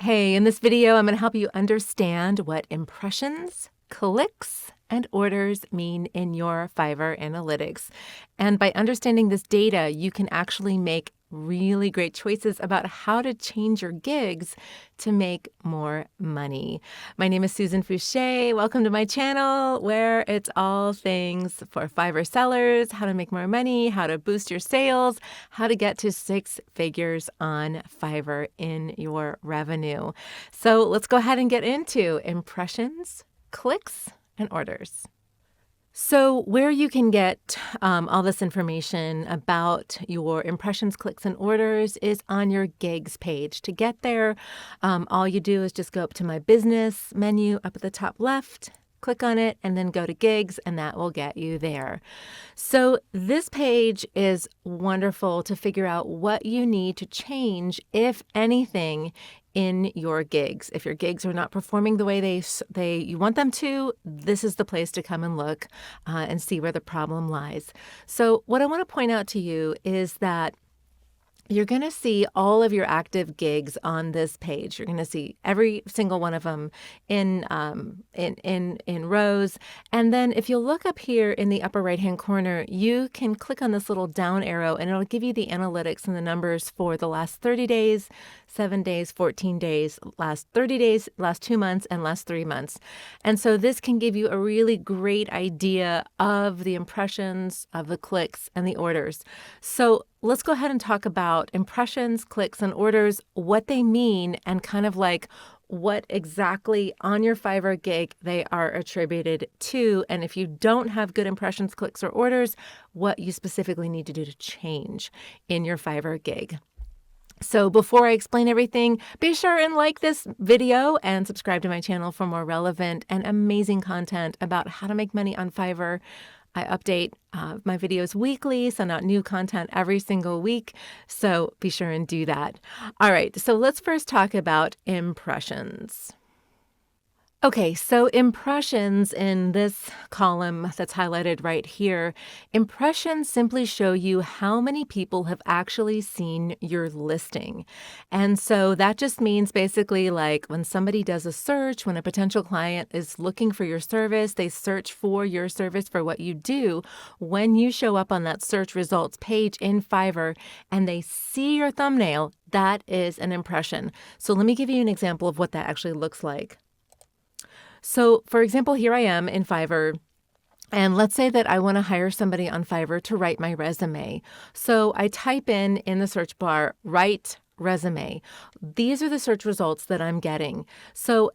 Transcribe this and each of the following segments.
Hey, in this video, I'm going to help you understand what impressions, clicks, and orders mean in your Fiverr Analytics. And by understanding this data, you can actually make really great choices about how to change your gigs to make more money. My name is Susan Fouché. Welcome to my channel where it's all things for Fiverr sellers, how to make more money, how to boost your sales, how to get to 6 figures on Fiverr in your revenue. So let's go ahead and get into impressions, clicks, and orders. So where you can get all this information about your impressions, clicks, and orders is on your gigs page. To get there, all you do is just go up to my business menu up at the top left, click on it, and then go to gigs, and that will get you there. So this page is wonderful to figure out what you need to change, if anything, in your gigs. If your gigs are not performing the way you want them to, this is the place to come and look and see where the problem lies. So what I want to point out to you is that you're going to see all of your active gigs on this page. You're going to see every single one of them in rows. And then if you look up here in the upper right-hand corner, you can click on this little down arrow and it'll give you the analytics and the numbers for the last 30 days, 7 days, 14 days, last 30 days, last 2 months, and last 3 months. And so this can give you a really great idea of the impressions, of the clicks, and the orders. So let's go ahead and talk about impressions, clicks, and orders, what they mean, and kind of like what exactly on your Fiverr gig they are attributed to. And if you don't have good impressions, clicks, or orders, what you specifically need to do to change in your Fiverr gig. So before I explain everything, be sure and like this video and subscribe to my channel for more relevant and amazing content about how to make money on Fiverr. I update my videos weekly, send out new content every single week, so be sure and do that. All right, so let's first talk about impressions. Okay, so impressions in this column that's highlighted right here, impressions simply show you how many people have actually seen your listing. And so that just means basically like when somebody does a search, when a potential client is looking for your service, they search for your service for what you do. When you show up on that search results page in Fiverr and they see your thumbnail, that is an impression. So let me give you an example of what that actually looks like. So for example, here I am in Fiverr, and let's say that I want to hire somebody on Fiverr to write my resume. So I type in the search bar, write resume. These are the search results that I'm getting. So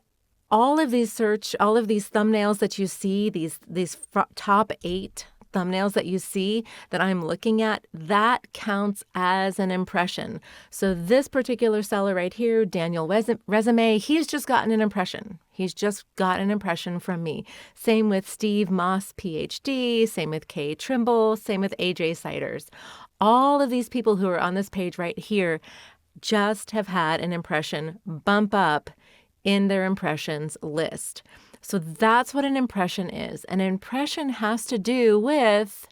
all of these thumbnails that you see, these top 8 thumbnails that you see that I'm looking at, that counts as an impression. So this particular seller right here, Daniel Resume, he's just gotten an impression. He's just got an impression from me. Same with Steve Moss, PhD, same with Kay Trimble, same with AJ Siders. All of these people who are on this page right here just have had an impression bump up in their impressions list. So that's what an impression is. An impression has to do with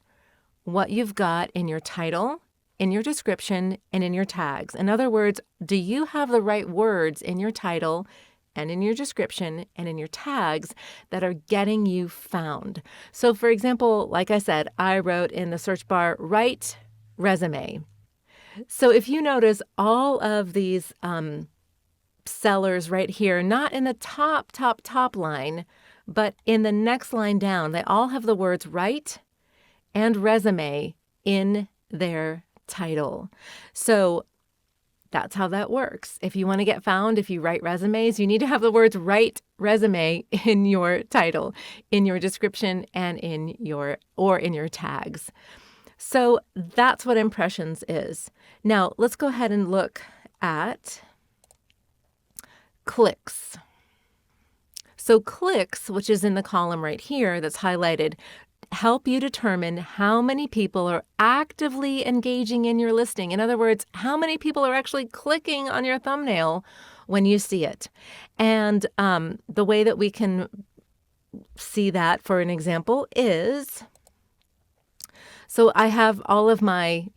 what you've got in your title, in your description, and in your tags. In other words, do you have the right words in your title and in your description and in your tags that are getting you found? So for example, like I said, I wrote in the search bar, write resume. So if you notice all of these sellers right here, not in the top line, but in the next line down, they all have the words write and resume in their title. So that's how that works. If you want to get found, if you write resumes, you need to have the words write resume in your title, in your description, and in your tags. So that's what impressions is. Now let's go ahead and look at clicks. So clicks, which is in the column right here that's highlighted, help you determine how many people are actively engaging in your listing. In other words, how many people are actually clicking on your thumbnail when you see it. And the way that we can see that, for an example, is So I have all of my,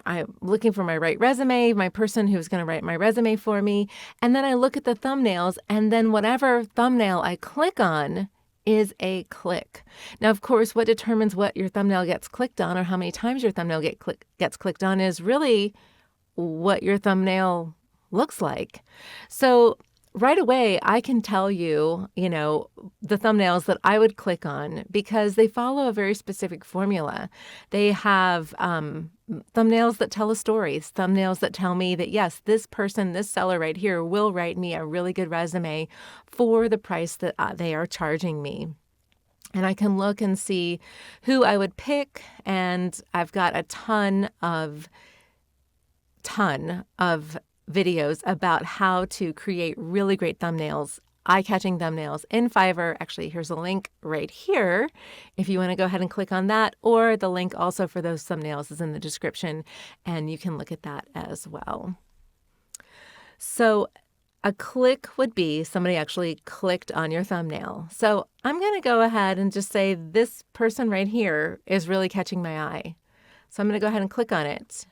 I'm looking for my right resume, my person who's going to write my resume for me. And then I look at the thumbnails, and then whatever thumbnail I click on is a click. Now, of course, what determines what your thumbnail gets clicked on or how many times your thumbnail gets clicked on is really what your thumbnail looks like. So right away, I can tell you, the thumbnails that I would click on because they follow a very specific formula. They have thumbnails that tell a story, thumbnails that tell me that, yes, this person, this seller right here will write me a really good resume for the price that they are charging me. And I can look and see who I would pick, and I've got a ton of videos about how to create really great thumbnails, eye-catching thumbnails in Fiverr. Actually, here's a link right here if you want to go ahead and click on that, or the link also for those thumbnails is in the description, and you can look at that as well. So a click would be somebody actually clicked on your thumbnail. So I'm going to go ahead and just say this person right here is really catching my eye. So I'm going to go ahead and click on it.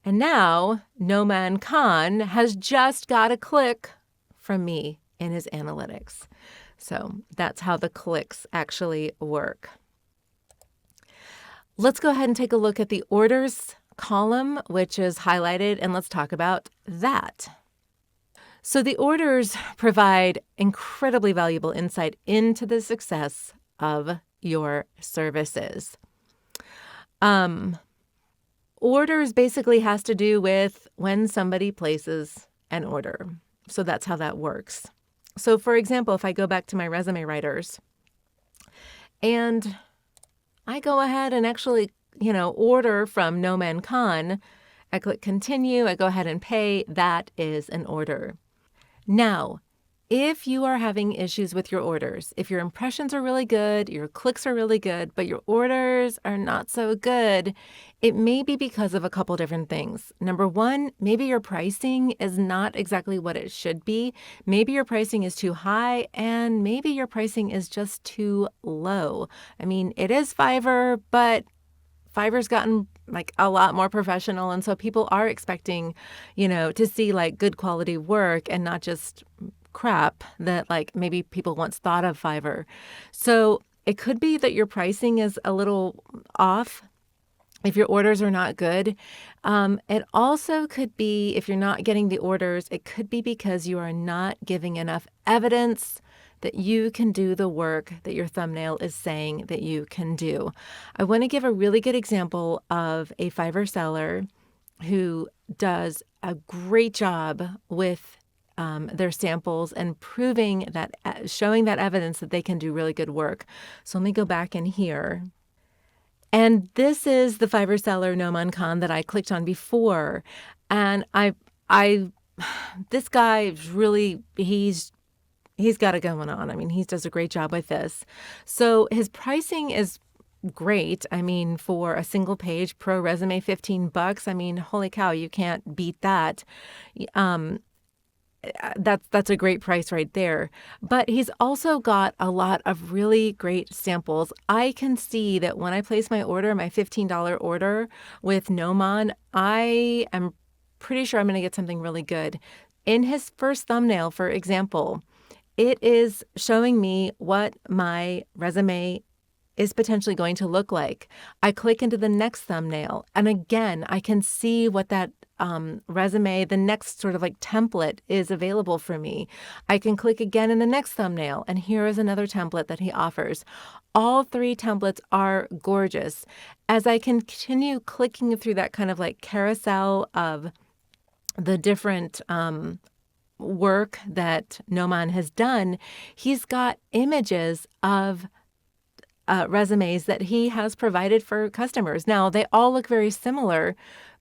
And now Noman Khan has just got a click from me in his analytics. So that's how the clicks actually work. Let's go ahead and take a look at the orders column, which is highlighted, and let's talk about that. So the orders provide incredibly valuable insight into the success of your services. Orders basically has to do with when somebody places an order. So that's how that works. So for example, if I go back to my resume writers and I go ahead and actually, order from Noman Khan, I click continue, I go ahead and pay, that is an order. Now, if you are having issues with your orders, if your impressions are really good, your clicks are really good, but your orders are not so good, it may be because of a couple different things. Number one, maybe your pricing is not exactly what it should be. Maybe your pricing is too high, and maybe your pricing is just too low. I mean, it is Fiverr, but Fiverr's gotten a lot more professional, and so people are expecting, to see good quality work and not just crap that maybe people once thought of Fiverr. So it could be that your pricing is a little off if your orders are not good. It also could be, if you're not getting the orders, it could be because you are not giving enough evidence that you can do the work that your thumbnail is saying that you can do. I want to give a really good example of a Fiverr seller who does a great job with their samples and proving that, showing that evidence that they can do really good work. So let me go back in here. And this is the Fiverr seller Noman Khan that I clicked on before. And this guy is really, he's got it going on. I mean, he does a great job with this. So his pricing is great. I mean, for a single page pro resume, $15. I mean, holy cow, you can't beat that. That's a great price right there. But he's also got a lot of really great samples. I can see that when I place my order, my $15 order with Noman, I am pretty sure I'm going to get something really good. In his first thumbnail, for example, it is showing me what my resume is potentially going to look like. I click into the next thumbnail, and again, I can see what that resume, the next sort of template is available for me. I can click again in the next thumbnail, and here is another template that he offers. All three templates are gorgeous. As I continue clicking through that kind of carousel of the different work that Noman has done, he's got images of resumes that he has provided for customers. Now, they all look very similar,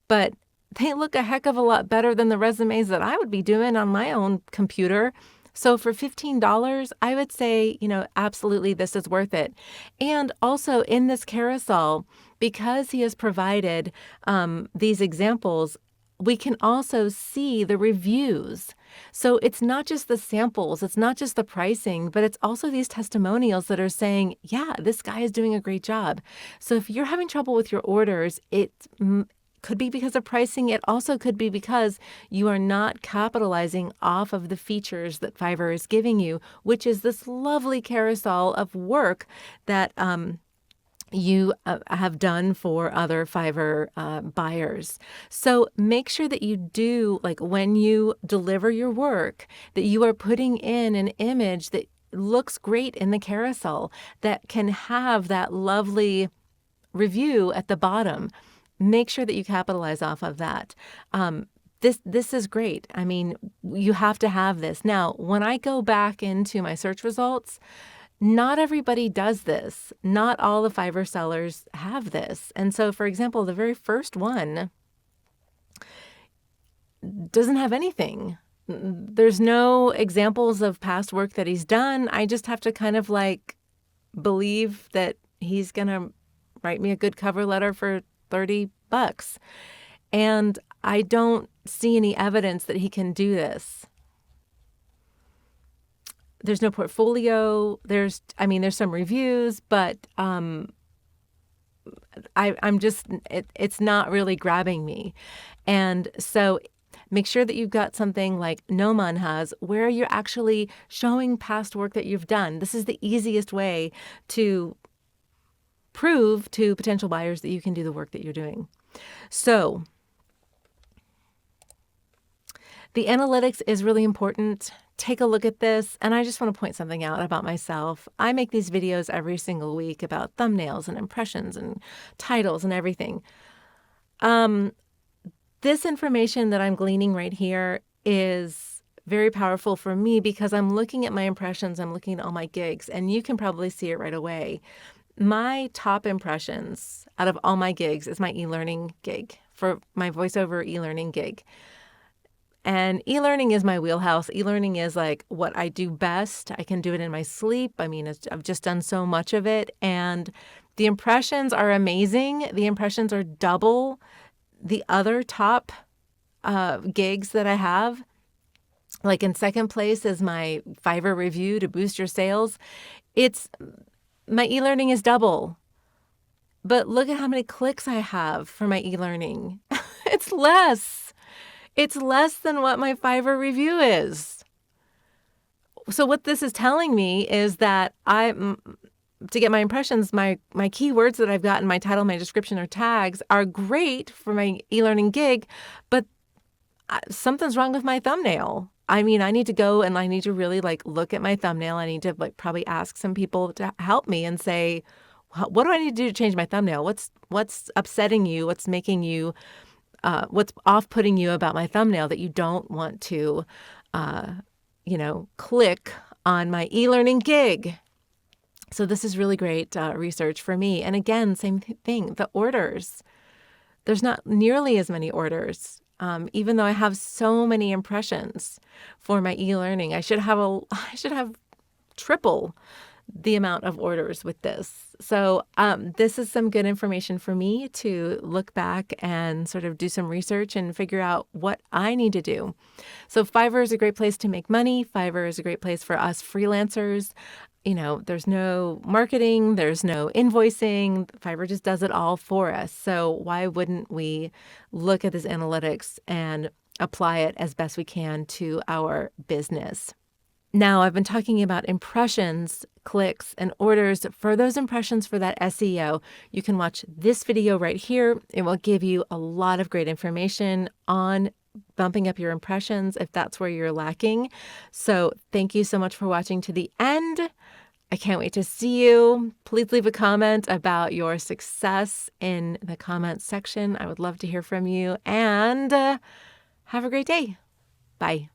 but they look a heck of a lot better than the resumes that I would be doing on my own computer. So for $15, I would say, absolutely this is worth it. And also in this carousel, because he has provided these examples, we can also see the reviews. So it's not just the samples, it's not just the pricing, but it's also these testimonials that are saying, yeah, this guy is doing a great job. So if you're having trouble with your orders, it could be because of pricing. It also could be because you are not capitalizing off of the features that Fiverr is giving you, which is this lovely carousel of work that you have done for other Fiverr buyers. So make sure that you do, like when you deliver your work, that you are putting in an image that looks great in the carousel, that can have that lovely review at the bottom. Make sure that you capitalize off of that. This is great. I mean, you have to have this. Now, when I go back into my search results, not everybody does this. Not all the Fiverr sellers have this. And so, for example, the very first one doesn't have anything. There's no examples of past work that he's done. I just have to kind of like believe that he's going to write me a good cover letter for $30. And I don't see any evidence that he can do this. There's no portfolio. There's some reviews, but it's not really grabbing me. And so make sure that you've got something like Noman has, where you're actually showing past work that you've done. This is the easiest way to prove to potential buyers that you can do the work that you're doing. So the analytics is really important. Take a look at this. And I just want to point something out about myself. I make these videos every single week about thumbnails and impressions and titles and everything. This information that I'm gleaning right here is very powerful for me because I'm looking at my impressions, I'm looking at all my gigs, and you can probably see it right away. My top impressions out of all my gigs is my e-learning gig, for my voiceover e-learning gig. And e-learning is my wheelhouse. E-learning is like what I do best. I can do it in my sleep. I mean, I've just done so much of it. And the impressions are amazing. The impressions are double the other top gigs that I have. Like in second place is my Fiverr review to boost your sales. My e-learning is double. But look at how many clicks I have for my e-learning. It's less. It's less than what my Fiverr review is. So what this is telling me is that to get my impressions, my keywords that I've got in my title, my description, or tags are great for my e-learning gig, but something's wrong with my thumbnail. I mean, I need to go and I need to really look at my thumbnail. I need to probably ask some people to help me and say, what do I need to do to change my thumbnail? What's upsetting you? What's making you what's off-putting you about my thumbnail that you don't want to, click on my e-learning gig? So this is really great research for me. And again, same thing, the orders. There's not nearly as many orders, even though I have so many impressions for my e-learning. I should have triple the amount of orders with this. So this is some good information for me to look back and sort of do some research and figure out what I need to do. So Fiverr is a great place to make money. Fiverr is a great place for us freelancers. There's no marketing, there's no invoicing. Fiverr just does it all for us. So why wouldn't we look at this analytics and apply it as best we can to our business? Now, I've been talking about impressions, clicks, and orders. For those impressions for that SEO, you can watch this video right here. It will give you a lot of great information on bumping up your impressions if that's where you're lacking. So thank you so much for watching to the end. I can't wait to see you. Please leave a comment about your success in the comments section. I would love to hear from you, and have a great day. Bye.